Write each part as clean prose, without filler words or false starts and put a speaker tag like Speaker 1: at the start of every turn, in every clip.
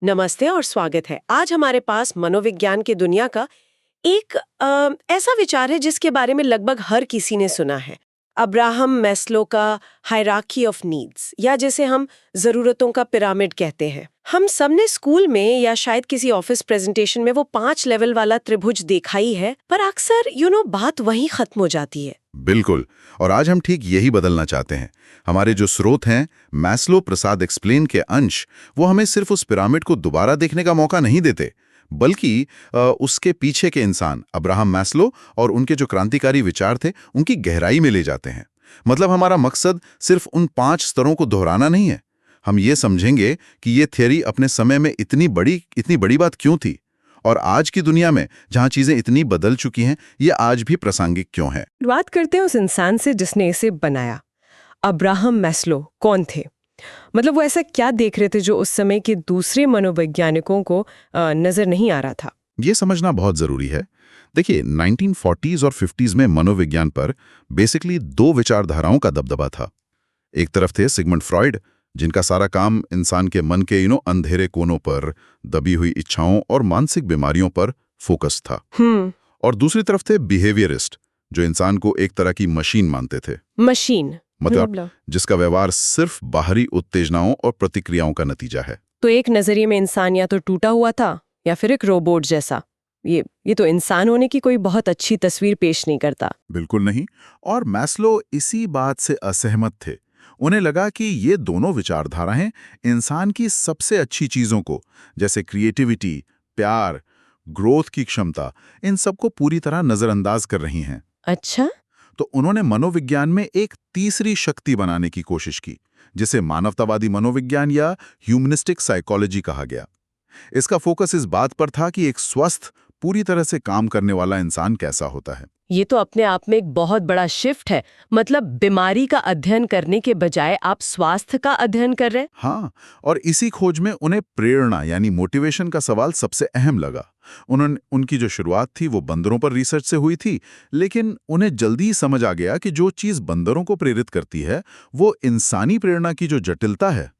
Speaker 1: नमस्ते और स्वागत है। आज हमारे पास मनोविज्ञान की दुनिया का एक ऐसा विचार है जिसके बारे में लगभग हर किसी ने सुना है। अब्राहम मैस्लो का हायरार्की ऑफ नीड्स, या जिसे हम जरूरतों का पिरामिड कहते हैं। हम सबने स्कूल में या शायद किसी ऑफिस प्रेजेंटेशन में वो 5 लेवल वाला त्रिभुज देखा ही है, पर अक्सर बात वहीं खत्म हो जाती है।
Speaker 2: बिल्कुल। और आज हम ठीक यही बदलना चाहते हैं। हमारे जो स्रोत हैं, मैस्लो प्रसाद एक्सप्लेन के अंश, वो हमें सिर्फ उस पिरामिड को दोबारा देखने का मौका नहीं देते, बल्कि उसके पीछे के इंसान अब्राहम मैस्लो और उनके जो क्रांतिकारी विचार थे, उनकी गहराई में ले जाते हैं। मतलब हमारा मकसद सिर्फ उन 5 स्तरों को दोहराना नहीं है। हम ये समझेंगे कि ये थियरी अपने समय में इतनी बड़ी बात क्यों थी, और आज की दुनिया में जहां चीजें इतनी बदल चुकी हैं, ये आज भी प्रासंगिक क्यों है।
Speaker 1: बात करते हैं उस इंसान से जिसने इसे बनाया। अब्राहम मैस्लो कौन थे? मतलब वो ऐसा क्या देख रहे थे जो उस समय के दूसरे मनोवैज्ञानिकों को नजर नहीं आ रहा था?
Speaker 2: ये समझना बहुत जरूरी है। देखिए, 1940s और 50s में मनोविज्ञान पर बेसिकली 2 विचारधाराओं का दबदबा था। एक तरफ थे सिगमंड फ्रॉइड, जिनका सारा काम इंसान के मन के अंधेरे कोनों पर, दबी हुई इच्छाओं और मानसिक बीमारियों पर फोकस था। और दूसरी तरफ थे बिहेवियरिस्ट, जो इंसान को एक तरह की मशीन मानते थे।
Speaker 1: मशीन
Speaker 2: मतलब जिसका व्यवहार सिर्फ बाहरी उत्तेजनाओं और प्रतिक्रियाओं का नतीजा है।
Speaker 1: तो एक नजरिए में इंसान या तो टूटा हुआ था या फिर एक रोबोट जैसा। ये तो इंसान होने की कोई बहुत अच्छी तस्वीर पेश नहीं करता।
Speaker 2: बिल्कुल नहीं। और मैस्लो इसी बात से असहमत थे। उन्हें लगा कि ये दोनों विचारधाराएं इंसान की सबसे अच्छी चीजों को, जैसे क्रिएटिविटी, प्यार, ग्रोथ की क्षमता, इन सबको पूरी तरह नजरअंदाज कर रही हैं।
Speaker 1: अच्छा।
Speaker 2: तो उन्होंने मनोविज्ञान में एक तीसरी शक्ति बनाने की कोशिश की, जिसे मानवतावादी मनोविज्ञान या ह्यूमनिस्टिक साइकोलॉजी कहा गया। इसका फोकस इस बात पर था कि एक स्वस्थ, पूरी तरह से काम करने वाला इंसान कैसा होता है।
Speaker 1: ये तो अपने आप में एक बहुत बड़ा शिफ्ट है। मतलब बीमारी का अध्ययन करने के बजाय आप स्वास्थ्य का अध्ययन कर रहे हैं।
Speaker 2: हाँ, और इसी खोज में उन्हें प्रेरणा यानी मोटिवेशन का सवाल सबसे अहम लगा। उनकी जो शुरुआत थी वो बंदरों पर रिसर्च से हुई थी, लेकिन उन्हें जल्दी ही समझ आ गया कि जो चीज बंदरों को प्रेरित करती है, वो इंसानी प्रेरणा की जो जटिलता है,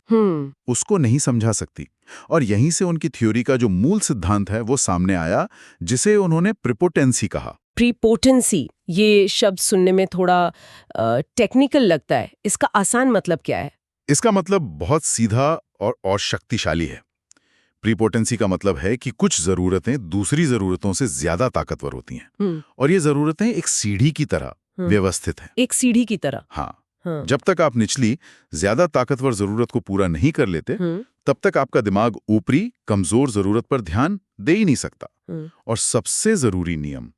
Speaker 2: उसको नहीं समझा सकती। और यहीं से उनकी थ्योरी का जो मूल सिद्धांत है वो सामने आया, जिसे उन्होंने प्रिपोटेंसी कहा।
Speaker 1: प्रीपोटेंसी, ये शब्द सुनने में थोड़ा टेक्निकल लगता है। इसका आसान मतलब क्या है?
Speaker 2: इसका मतलब बहुत सीधा और शक्तिशाली है। प्रीपोटेंसी का मतलब है कि कुछ जरूरतें दूसरी जरूरतों से ज्यादा ताकतवर होती हैं, और ये जरूरतें एक सीढ़ी की तरह व्यवस्थित हैं।
Speaker 1: एक सीढ़ी की तरह।
Speaker 2: हाँ। जब तक आप निचली, ज्यादा ताकतवर जरूरत को पूरा नहीं कर लेते, तब तक आपका दिमाग ऊपरी, कमजोर जरूरत पर ध्यान दे ही नहीं सकता। और सबसे जरूरी नियम,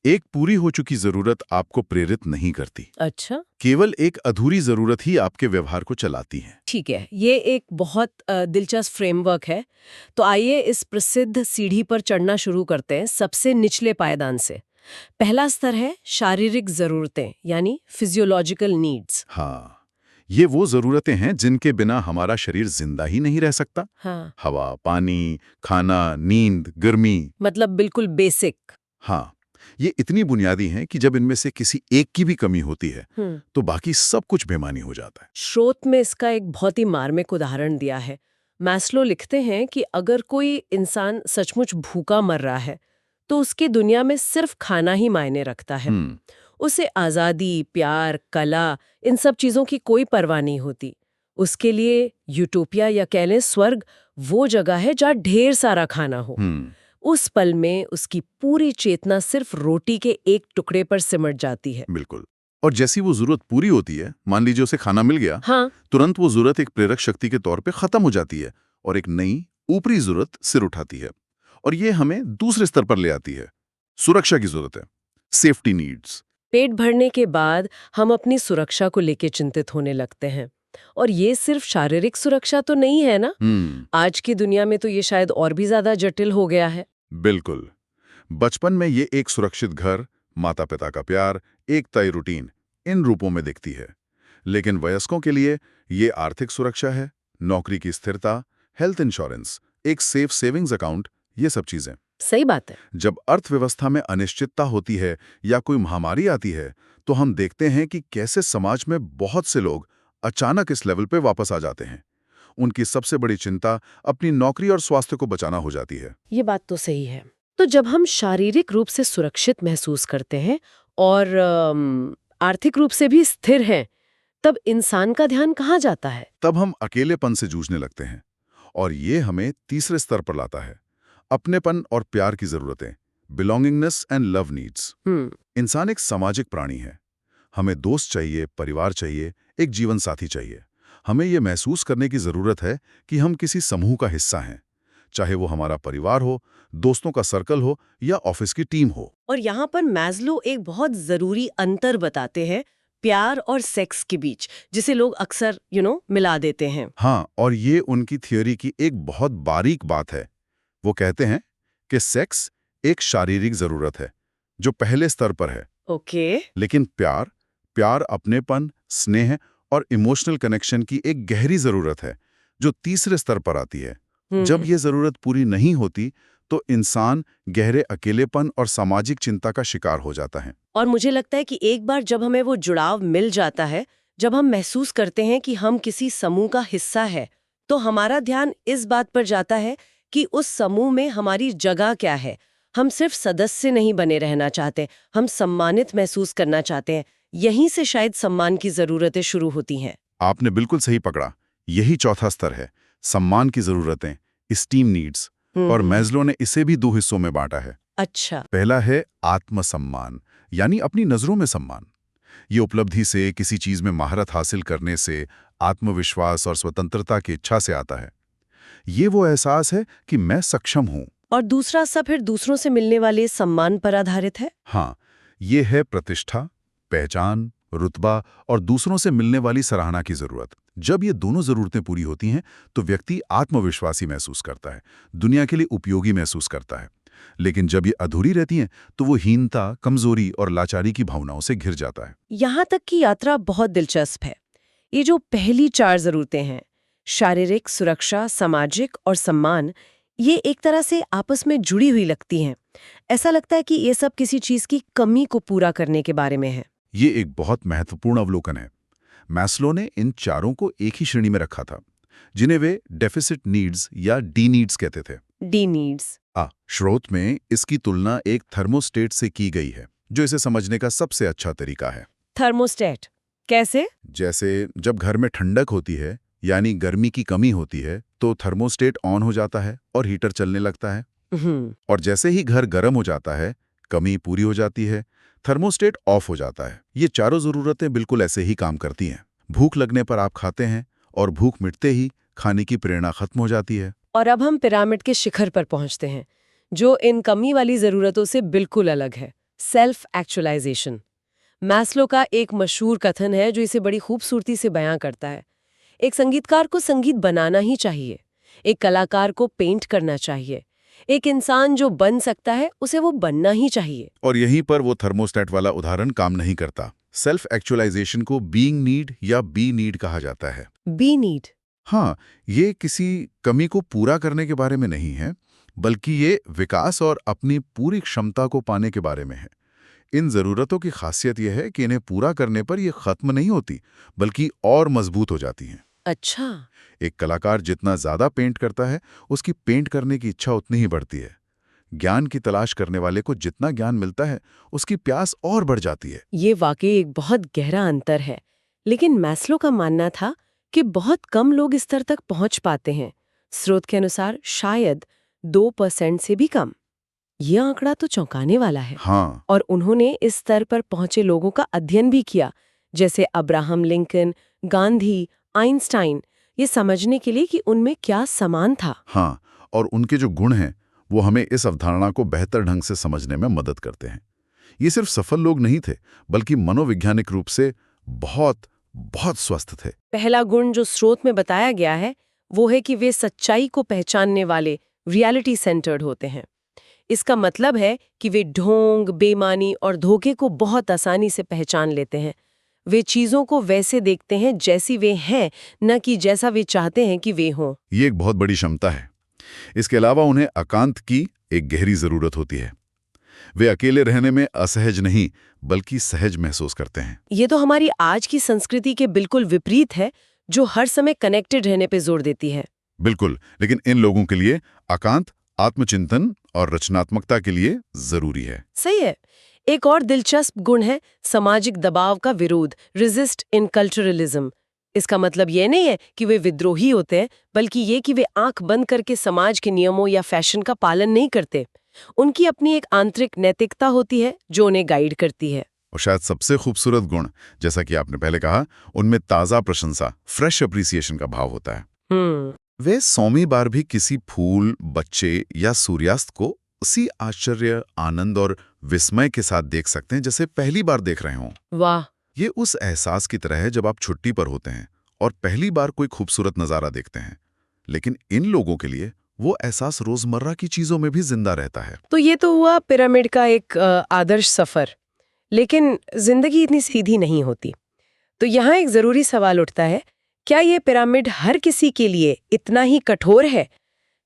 Speaker 2: एक पूरी हो चुकी जरूरत आपको प्रेरित नहीं करती।
Speaker 1: अच्छा।
Speaker 2: केवल एक अधूरी जरूरत ही आपके व्यवहार को चलाती है।
Speaker 1: ठीक है, ये एक बहुत दिलचस्प फ्रेमवर्क है। तो आइए इस प्रसिद्ध सीढ़ी पर चढ़ना शुरू करते हैं, सबसे निचले पायदान से। पहला स्तर है शारीरिक जरूरतें, यानी फिजियोलॉजिकल नीड्स।
Speaker 2: हाँ, ये वो जरूरतें हैं जिनके बिना हमारा शरीर जिंदा ही नहीं रह सकता।
Speaker 1: हाँ।
Speaker 2: हवा, पानी, खाना, नींद, गर्मी।
Speaker 1: मतलब बिल्कुल बेसिक।
Speaker 2: हाँ, ये इतनी बुनियादी हैं कि जब इनमें से किसी एक की भी कमी होती है, तो बाकी सब कुछ बेमानी हो जाता है।
Speaker 1: स्रोत में इसका एक बहुत ही मार्मिक उदाहरण दिया है। मैस्लो लिखते हैं कि अगर कोई इंसान सचमुच भूखा मर रहा है, तो उसकी दुनिया में सिर्फ खाना ही मायने रखता है। उसे आज़ादी, प्यार, कला, इन सब चीज़ों की कोई परवाह नहीं होती। उसके लिए यूटोपिया या कह लें स्वर्ग वो जगह है जहाँ ढेर सारा खाना हो। उस पल में उसकी पूरी चेतना सिर्फ रोटी के एक टुकड़े पर सिमट जाती है।
Speaker 2: बिल्कुल। और जैसी वो जरूरत पूरी होती है, मान लीजिए उसे खाना मिल गया,
Speaker 1: हाँ।
Speaker 2: तुरंत वो जरूरत एक प्रेरक शक्ति के तौर पे खत्म हो जाती है और एक नई ऊपरी जरूरत सिर उठाती है। और ये हमें दूसरे स्तर पर ले आती है, सुरक्षा की जरूरत है, सेफ्टी नीड्स।
Speaker 1: पेट भरने के बाद हम अपनी सुरक्षा को लेकर चिंतित होने लगते हैं। और ये सिर्फ शारीरिक सुरक्षा तो नहीं है ना। आज की दुनिया में तो ये शायद और भी ज्यादा जटिल हो गया है।
Speaker 2: बिल्कुल। बचपन में ये एक सुरक्षित घर, माता पिता का प्यार, एक तय रूटीन, इन रूपों में दिखती है। लेकिन वयस्कों के लिए ये आर्थिक सुरक्षा है, नौकरी की स्थिरता, हेल्थ इंश्योरेंस, एक सेफ सेविंग्स अकाउंट, ये सब चीजें।
Speaker 1: सही बात है।
Speaker 2: जब अर्थव्यवस्था में अनिश्चितता होती है या कोई महामारी आती है, तो हम देखते हैं कि कैसे समाज में बहुत से लोग अचानक इस लेवल पे वापस आ जाते हैं। उनकी सबसे बड़ी चिंता अपनी नौकरी और स्वास्थ्य को बचाना हो जाती है।
Speaker 1: ये बात तो सही है। तो जब हम शारीरिक रूप से सुरक्षित महसूस करते हैं और आर्थिक रूप से भी स्थिर हैं, तब इंसान का ध्यान कहाँ जाता है?
Speaker 2: तब हम अकेलेपन से जूझने लगते हैं और ये हमें तीसरे स्तर पर लाता है, अपनेपन और प्यार की जरूरतें, बिलोंगिंगनेस एंड लव नीड्स। इंसान एक सामाजिक प्राणी है। हमें दोस्त चाहिए, परिवार चाहिए, एक जीवन साथी चाहिए। हमें ये महसूस करने की जरूरत है कि हम किसी समूह का हिस्सा हैं, चाहे वो हमारा परिवार हो, दोस्तों का सर्कल हो या ऑफिस की टीम हो।
Speaker 1: और यहाँ पर मैस्लो एक बहुत जरूरी अंतर बताते हैं प्यार और सेक्स के बीच, जिसे लोग अक्सर मिला देते हैं।
Speaker 2: हाँ, और ये उनकी थ्योरी की एक बहुत बारीक बात है। वो कहते हैं कि सेक्स एक शारीरिक जरूरत है जो पहले स्तर पर है।
Speaker 1: ओके।
Speaker 2: लेकिन प्यार अपनेपन, स्नेह और इमोशनल कनेक्शन की एक गहरी जरूरत है जो तीसरे स्तर पर आती है। जब ये जरूरत पूरी नहीं होती तो इंसान गहरे अकेलेपन और सामाजिक चिंता का शिकार हो जाता है।
Speaker 1: और मुझे लगता है कि एक बार जब हमें वो जुड़ाव मिल जाता है, जब हम महसूस करते हैं कि हम किसी समूह का हिस्सा है, तो हमारा ध्यान इस बात पर जाता है कि उस समूह में हमारी जगह क्या है। हम सिर्फ सदस्य नहीं बने रहना चाहते, हम सम्मानित महसूस करना चाहते हैं। यहीं से शायद सम्मान की जरूरतें शुरू होती हैं।
Speaker 2: आपने बिल्कुल सही पकड़ा। यही चौथा स्तर है, सम्मान की जरूरतें, एस्टीम नीड्स। और मैस्लो ने इसे भी दो हिस्सों में बांटा है।
Speaker 1: अच्छा।
Speaker 2: पहला है आत्मसम्मान, यानी अपनी नजरों में सम्मान। ये उपलब्धि से, किसी चीज में महारत हासिल करने से, आत्मविश्वास और स्वतंत्रता की इच्छा से आता है। ये वो एहसास है कि मैं सक्षम हूं।
Speaker 1: और दूसरा सब फिर दूसरों से मिलने वाले सम्मान पर आधारित है।
Speaker 2: हाँ, ये है प्रतिष्ठा, पहचान, रुतबा और दूसरों से मिलने वाली सराहना की जरूरत। जब ये दोनों जरूरतें पूरी होती हैं तो व्यक्ति आत्मविश्वासी महसूस करता है, दुनिया के लिए उपयोगी महसूस करता है। लेकिन जब ये अधूरी रहती हैं तो वो हीनता, कमजोरी और लाचारी की भावनाओं से घिर जाता है।
Speaker 1: यहाँ तक की यात्रा बहुत दिलचस्प है। ये जो पहली चार जरूरतें हैं, शारीरिक, सुरक्षा, सामाजिक और सम्मान, ये एक तरह से आपस में जुड़ी हुई लगती हैं। ऐसा लगता है कि ये सब किसी चीज की कमी को पूरा करने के बारे में है।
Speaker 2: ये एक बहुत महत्वपूर्ण अवलोकन है। मैस्लो ने इन चारों को एक ही श्रेणी में रखा था, जिन्हें वे डेफिसिट नीड्स या डी नीड्स कहते थे।
Speaker 1: D needs.
Speaker 2: स्रोत में इसकी तुलना एक थर्मोस्टेट से की गई है, जो इसे समझने का सबसे अच्छा तरीका है।
Speaker 1: थर्मोस्टेट कैसे?
Speaker 2: जैसे जब घर में ठंडक होती है, यानी गर्मी की कमी होती है, तो थर्मोस्टेट ऑन हो जाता है और हीटर चलने लगता है। और जैसे ही घर गर्म हो जाता है, कमी पूरी हो जाती है, थर्मोस्टेट ऑफ हो जाता है। ये चारों जरूरतें बिल्कुल ऐसे ही काम करती हैं। भूख लगने पर आप खाते हैं और भूख मिटते ही खाने की प्रेरणा खत्म हो जाती है।
Speaker 1: और अब हम पिरामिड के शिखर पर पहुंचते हैं, जो इन कमी वाली जरूरतों से बिल्कुल अलग है, सेल्फ एक्चुअलाइजेशन। मैस्लो का एक मशहूर कथन है जो इसे बड़ी खूबसूरती से बयां करता है। एक संगीतकार को संगीत बनाना ही चाहिए, एक कलाकार को पेंट करना चाहिए, एक इंसान जो बन सकता है उसे वो बनना ही चाहिए।
Speaker 2: और यहीं पर वो थर्मोस्टेट वाला उदाहरण काम नहीं करता। सेल्फ एक्चुअलाइजेशन को बीइंग नीड या बी नीड कहा जाता है।
Speaker 1: B need.
Speaker 2: हाँ, ये किसी कमी को पूरा करने के बारे में नहीं है, बल्कि ये विकास और अपनी पूरी क्षमता को पाने के बारे में है। इन जरूरतों की खासियत यह है कि इन्हें पूरा करने पर ये खत्म नहीं होती, बल्कि और मजबूत हो जाती हैं।
Speaker 1: अच्छा।
Speaker 2: एक कलाकार जितना ज्यादा पेंट करता है, उसकी पेंट करने की इच्छा उतनी ही बढ़ती है। ज्ञान की तलाश करने वाले को जितना ज्ञान मिलता है, उसकी प्यास और बढ़ जाती है।
Speaker 1: ये वाकई एक बहुत गहरा अंतर है। लेकिन मैस्लो का मानना था कि बहुत कम लोग इस स्तर तक पहुंच पाते हैं। स्रोत के अनुसार शायद 2% से भी कम। यह आंकड़ा तो चौंकाने वाला है।
Speaker 2: हाँ।
Speaker 1: और उन्होंने इस स्तर पर पहुंचे लोगों का अध्ययन भी किया, जैसे अब्राहम लिंकन, गांधी, आइंस्टाइन, ये समझने के लिए कि उनमें क्या समान था।
Speaker 2: हाँ, और उनके जो गुण हैं वो हमें इस अवधारणा को बेहतर ढंग से समझने में मदद करते हैं। ये सिर्फ सफल लोग नहीं थे, बल्कि मनोवैज्ञानिक रूप से बहुत बहुत स्वस्थ थे।
Speaker 1: पहला गुण जो स्रोत में बताया गया है वो है कि वे सच्चाई को पहचानने वाले, रियलिटी सेंटर्ड होते हैं। इसका मतलब है कि वे ढोंग, बेईमानी और धोखे को बहुत आसानी से पहचान लेते हैं। वे चीजों को वैसे देखते हैं जैसी वे हैं, न कि जैसा वे चाहते हैं कि वे हों।
Speaker 2: ये एक बहुत बड़ी क्षमता है। इसके अलावा उन्हें एकांत की एक गहरी जरूरत होती है। वे अकेले रहने में असहज नहीं, बल्कि सहज महसूस करते हैं।
Speaker 1: ये तो हमारी आज की संस्कृति के बिल्कुल विपरीत है, जो हर समय कनेक्टेड रहने पे जोर देती है।
Speaker 2: बिल्कुल, लेकिन इन लोगों के लिए एकांत, आत्मचिंतन और रचनात्मकता के लिए जरूरी है।
Speaker 1: सही है। एक और दिलचस्प गुण है सामाजिक दबाव का विरोध, रेजिस्ट इन कल्चरलिज्म। इसका मतलब ये नहीं है कि वे विद्रोही होते हैं, बल्कि ये कि वे आंख बंद करके समाज के नियमों या फैशन का पालन नहीं करते। उनकी अपनी एक आंतरिक नैतिकता होती है जो उन्हें गाइड करती है।
Speaker 2: और शायद सबसे खूबसूरत गुण, जैसा कि आपने पहले कहा, उनमें ताज़ा प्रशंसा, फ्रेश अप्रिसिएशन का भाव होता है। वे 100वीं बार भी किसी फूल, बच्चे या सूर्यास्त को उसी आश्चर्य, आनंद और विस्मय के साथ देख सकते हैं जैसे पहली बार देख रहे हों।
Speaker 1: वाह!
Speaker 2: ये उस एहसास की तरह है जब आप छुट्टी पर होते हैं और पहली बार कोई खूबसूरत नज़ारा देखते हैं। लेकिन इन लोगों के लिए वो एहसास रोजमर्रा की चीजों में भी जिंदा रहता है।
Speaker 1: तो ये तो हुआ पिरामिड का एक आदर्श सफर। लेकिन जिंदगी इतनी सीधी नहीं होती। तो यहाँ एक जरूरी सवाल उठता है, क्या ये पिरामिड हर किसी के लिए इतना ही कठोर है?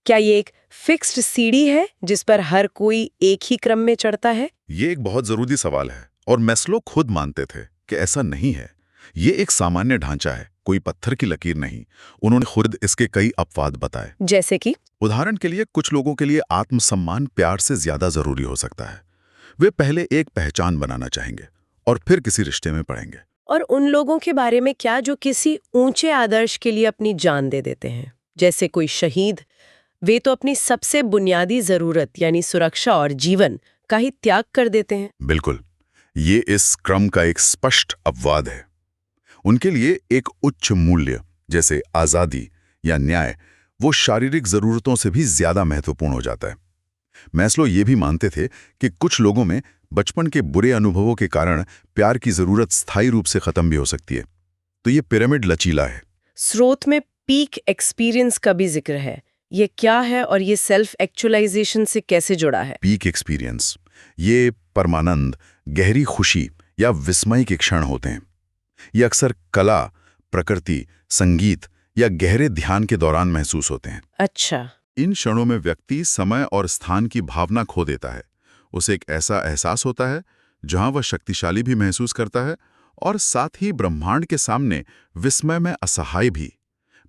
Speaker 1: क्या ये एक फिक्स्ड सीढ़ी है जिस पर हर कोई एक ही क्रम में चढ़ता है?
Speaker 2: ये एक बहुत जरूरी सवाल है और मैस्लो खुद मानते थे कि ऐसा नहीं है। ये एक सामान्य ढांचा है, कोई पत्थर की लकीर नहीं। उन्होंने खुद इसके कई अपवाद बताए।
Speaker 1: जैसे कि
Speaker 2: उदाहरण के लिए कुछ लोगों के लिए आत्मसम्मान प्यार से ज्यादा जरूरी हो सकता है। वे पहले एक पहचान बनाना चाहेंगे और फिर किसी रिश्ते में पड़ेंगे।
Speaker 1: और उन लोगों के बारे में क्या जो किसी ऊंचे आदर्श के लिए अपनी जान दे देते हैं, जैसे कोई शहीद? वे तो अपनी सबसे बुनियादी जरूरत यानी सुरक्षा और जीवन का ही त्याग कर देते हैं।
Speaker 2: बिल्कुल, ये इस क्रम का एक स्पष्ट अपवाद है। उनके लिए एक उच्च मूल्य जैसे आजादी या न्याय वो शारीरिक जरूरतों से भी ज्यादा महत्वपूर्ण हो जाता है। मैस्लो ये भी मानते थे कि कुछ लोगों में बचपन के बुरे अनुभवों के कारण प्यार की जरूरत स्थायी रूप से खत्म भी हो सकती है। तो ये पिरामिड लचीला है।
Speaker 1: स्रोत में पीक एक्सपीरियंस का भी जिक्र है। ये क्या है और ये सेल्फ एक्चुअलाइजेशन से कैसे जुड़ा है?
Speaker 2: पीक एक्सपीरियंस ये परमानंद, गहरी खुशी या विस्मय के क्षण होते हैं। ये अक्सर कला, प्रकृति, संगीत या गहरे ध्यान के दौरान महसूस होते हैं।
Speaker 1: अच्छा।
Speaker 2: इन क्षणों में व्यक्ति समय और स्थान की भावना खो देता है। उसे एक ऐसा एहसास होता है जहां वह शक्तिशाली भी महसूस करता है और साथ ही ब्रह्मांड के सामने विस्मय में असहाय भी।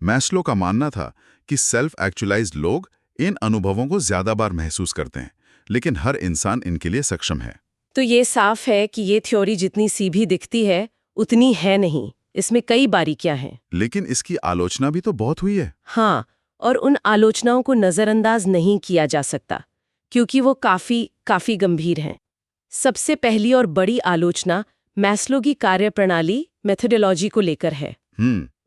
Speaker 2: मैस्लो का मानना था कि सेल्फ एक्चुअलाइज्ड लोग इन अनुभवों को ज्यादा बार महसूस करते हैं, लेकिन हर इंसान इनके लिए सक्षम है।
Speaker 1: तो ये साफ है कि ये थ्योरी जितनी सीधी दिखती है उतनी है नहीं, इसमें कई बारीकियां हैं।
Speaker 2: लेकिन इसकी आलोचना भी तो बहुत हुई है।
Speaker 1: हाँ, और उन आलोचनाओं को नजरअंदाज नहीं किया जा सकता क्योंकि वो काफी गंभीर हैं। सबसे पहली और बड़ी आलोचना मैस्लो की कार्यप्रणाली, मेथोडोलॉजी को लेकर है।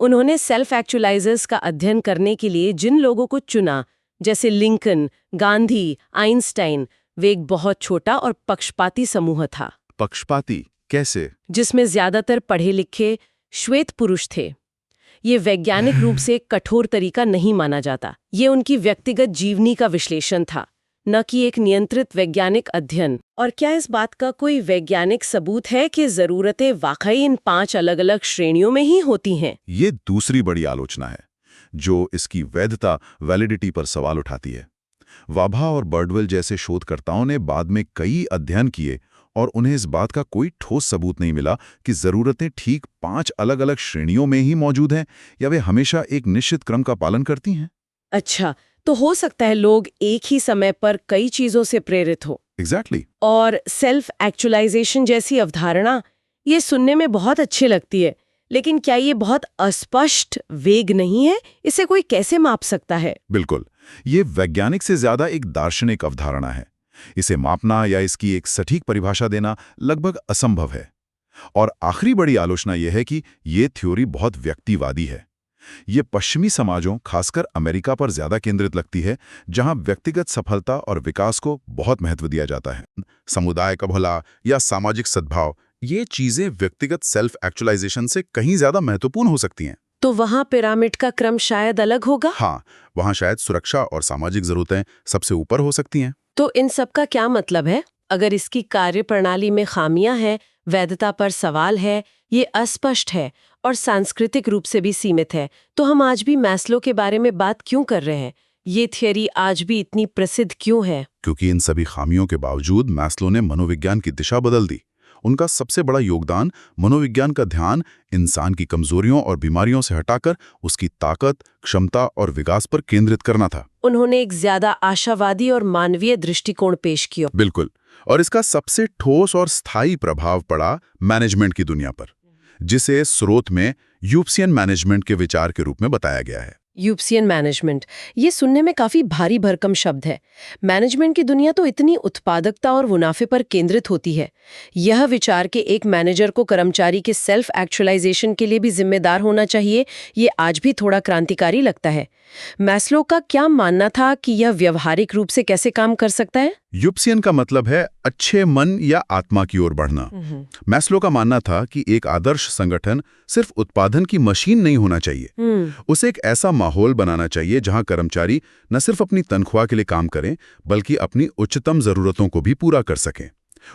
Speaker 1: उन्होंने सेल्फ एक्चुअलाइजर्स का अध्ययन करने के लिए जिन लोगों को चुना, जैसे लिंकन, गांधी, आइंस्टाइन, वे एक बहुत छोटा और पक्षपाती समूह था।
Speaker 2: पक्षपाती कैसे?
Speaker 1: जिसमें ज्यादातर पढ़े लिखे श्वेत पुरुष थे। ये वैज्ञानिक रूप से एक कठोर तरीका नहीं माना जाता। ये उनकी व्यक्तिगत जीवनी का विश्लेषण था, न कि एक नियंत्रित वैज्ञानिक अध्ययन। और क्या इस बात का कोई वैज्ञानिक सबूत है कि जरूरतें वाकई इन 5 अलग-अलग श्रेणियों में ही होती हैं?
Speaker 2: ये दूसरी बड़ी आलोचना है जो इसकी वैधता, वैलिडिटी पर सवाल उठाती है। वाभा और बर्डवेल जैसे शोधकर्ताओं ने बाद में कई अध्ययन किए और उन्हें इस बात का कोई ठोस सबूत नहीं मिला कि जरूरतें ठीक 5 अलग-अलग श्रेणियों में ही मौजूद हैं या वे हमेशा एक निश्चित क्रम का पालन करती हैं।
Speaker 1: अच्छा, तो हो सकता है लोग एक ही समय पर कई चीजों से प्रेरित हो।
Speaker 2: एग्जैक्टली।
Speaker 1: और सेल्फ एक्चुअलाइजेशन जैसी अवधारणा ये सुनने में बहुत अच्छी लगती है, लेकिन क्या ये बहुत अस्पष्ट, वेग नहीं है? इसे कोई कैसे माप सकता है?
Speaker 2: बिल्कुल, ये वैज्ञानिक से ज्यादा एक दार्शनिक अवधारणा है। इसे मापना या इसकी एक सटीक परिभाषा देना लगभग असंभव है। और आखिरी बड़ी आलोचना यह है कि ये थ्योरी बहुत व्यक्तिवादी है। ये पश्चिमी समाजों, खासकर अमेरिका पर ज्यादा केंद्रित लगती है, जहां व्यक्तिगत सफलता और विकास को बहुत महत्व दिया जाता है। समुदाय का भला या सामाजिक सद्भाव, ये चीजें व्यक्तिगत सेल्फ एक्चुअलाइजेशन से कहीं ज्यादा महत्वपूर्ण हो सकती हैं।
Speaker 1: तो वहां पिरामिड का क्रम शायद अलग होगा?
Speaker 2: हाँ, वहां शायद सुरक्षा और सामाजिक जरूरतें सबसे ऊपर हो सकती हैं।
Speaker 1: तो इन सब का क्या मतलब है? अगर इसकी कार्यप्रणाली में खामियां हैं, वैधता पर सवाल है, ये अस्पष्ट है और सांस्कृतिक रूप से भी सीमित है, तो हम आज भी मैस्लो के बारे में बात क्यों कर रहे हैं? ये थियरी आज भी इतनी प्रसिद्ध क्यों है?
Speaker 2: क्योंकि इन सभी खामियों के बावजूद मैस्लो ने मनोविज्ञान की दिशा बदल दी। उनका सबसे बड़ा योगदान मनोविज्ञान का ध्यान इंसान की कमजोरियों और बीमारियों से हटाकर उसकी ताकत, क्षमता और विकास पर केंद्रित करना था।
Speaker 1: उन्होंने एक ज्यादा आशावादी और मानवीय दृष्टिकोण पेश किया।
Speaker 2: बिल्कुल। और इसका सबसे ठोस और स्थायी प्रभाव पड़ा मैनेजमेंट की दुनिया पर, जिसे स्रोत में यूप्सियन मैनेजमेंट के विचार के रूप में बताया गया है।
Speaker 1: यूप्सियन मैनेजमेंट, ये सुनने में काफी भारी भरकम शब्द है। मैनेजमेंट की दुनिया तो इतनी उत्पादकता और मुनाफे पर केंद्रित होती है। यह विचार कि एक मैनेजर को कर्मचारी के सेल्फ एक्चुअलाइजेशन के लिए भी जिम्मेदार होना चाहिए, ये आज भी थोड़ा क्रांतिकारी लगता है। मैस्लो का क्या मानना था कि यह व्यवहारिक रूप से कैसे काम कर सकता है?
Speaker 2: यूप्सियन का मतलब है अच्छे मन या आत्मा की ओर बढ़ना। मैस्लो का मानना था कि एक आदर्श संगठन सिर्फ उत्पादन की मशीन नहीं होना चाहिए। उसे एक ऐसा माहौल बनाना चाहिए जहां कर्मचारी न सिर्फ अपनी तनख्वाह के लिए काम करें, बल्कि अपनी उच्चतम जरूरतों को भी पूरा कर सकें।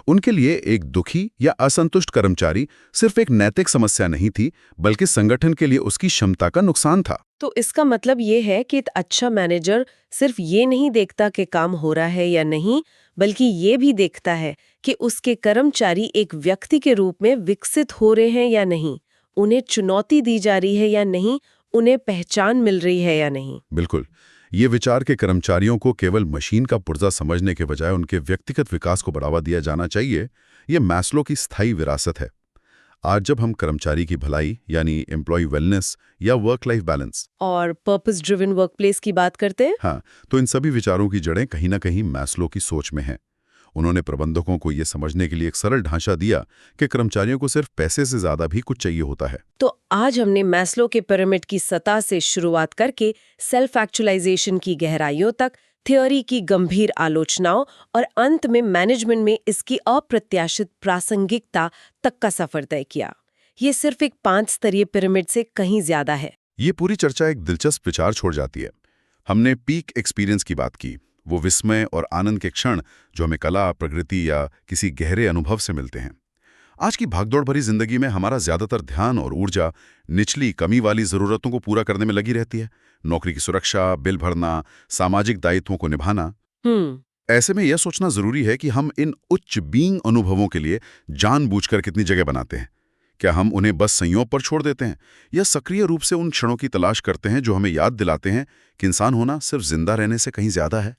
Speaker 2: उनके लिए एक दुखी या असंतुष्ट कर्मचारी सिर्फ एक नैतिक समस्या नहीं थी, बल्कि संगठन के लिए उसकी क्षमता का नुकसान था।
Speaker 1: तो इसका मतलब ये है कि एक अच्छा मैनेजर सिर्फ ये नहीं देखता कि काम हो रहा है या नहीं, बल्कि ये भी देखता है कि उसके कर्मचारी एक व्यक्ति के रूप में विकसित हो रहे हैं या नहीं, उन्हें चुनौती दी जा रही है या नहीं, उन्हें पहचान मिल रही है या नहीं।
Speaker 2: बिल्कुल। ये विचार के कर्मचारियों को केवल मशीन का पुर्जा समझने के बजाय उनके व्यक्तिगत विकास को बढ़ावा दिया जाना चाहिए, ये मैस्लो की स्थायी विरासत है। आज जब हम कर्मचारी की भलाई यानी एम्प्लॉय वेलनेस या वर्क लाइफ बैलेंस
Speaker 1: और पर्पस ड्रिवन वर्कप्लेस की बात करते हैं,
Speaker 2: हाँ, तो इन सभी विचारों की जड़ें कहीं ना कहीं मैस्लो की सोच में हैं। उन्होंने प्रबंधकों को ये समझने के लिए एक सरल ढांचा दिया कि कर्मचारियों को सिर्फ पैसे से ज्यादा भी कुछ चाहिए होता है।
Speaker 1: तो आज हमने मैस्लो के पिरामिड की सतह से शुरुआत करके सेल्फ एक्चुअलाइजेशन की गहराइयों तक, थ्योरी की गंभीर आलोचनाओं और अंत में मैनेजमेंट में इसकी अप्रत्याशित प्रासंगिकता तक का सफर तय किया। ये सिर्फ एक 5 स्तरीय पिरामिड से कहीं ज्यादा है।
Speaker 2: ये पूरी चर्चा एक दिलचस्प विचार छोड़ जाती है। हमने पीक एक्सपीरियंस की बात की, वो विस्मय और आनंद के क्षण जो हमें कला, प्रकृति या किसी गहरे अनुभव से मिलते हैं। आज की भागदौड़ भरी जिंदगी में हमारा ज्यादातर ध्यान और ऊर्जा निचली, कमी वाली जरूरतों को पूरा करने में लगी रहती है। नौकरी की सुरक्षा, बिल भरना, सामाजिक दायित्वों को निभाना। ऐसे में यह सोचना जरूरी है कि हम इन उच्च बीइंग अनुभवों के लिए जानबूझकर कितनी जगह बनाते हैं। क्या हम उन्हें बस संयोग पर छोड़ देते हैं, या सक्रिय रूप से उन क्षणों की तलाश करते हैं जो हमें याद दिलाते हैं कि इंसान होना सिर्फ जिंदा रहने से कहीं ज्यादा है।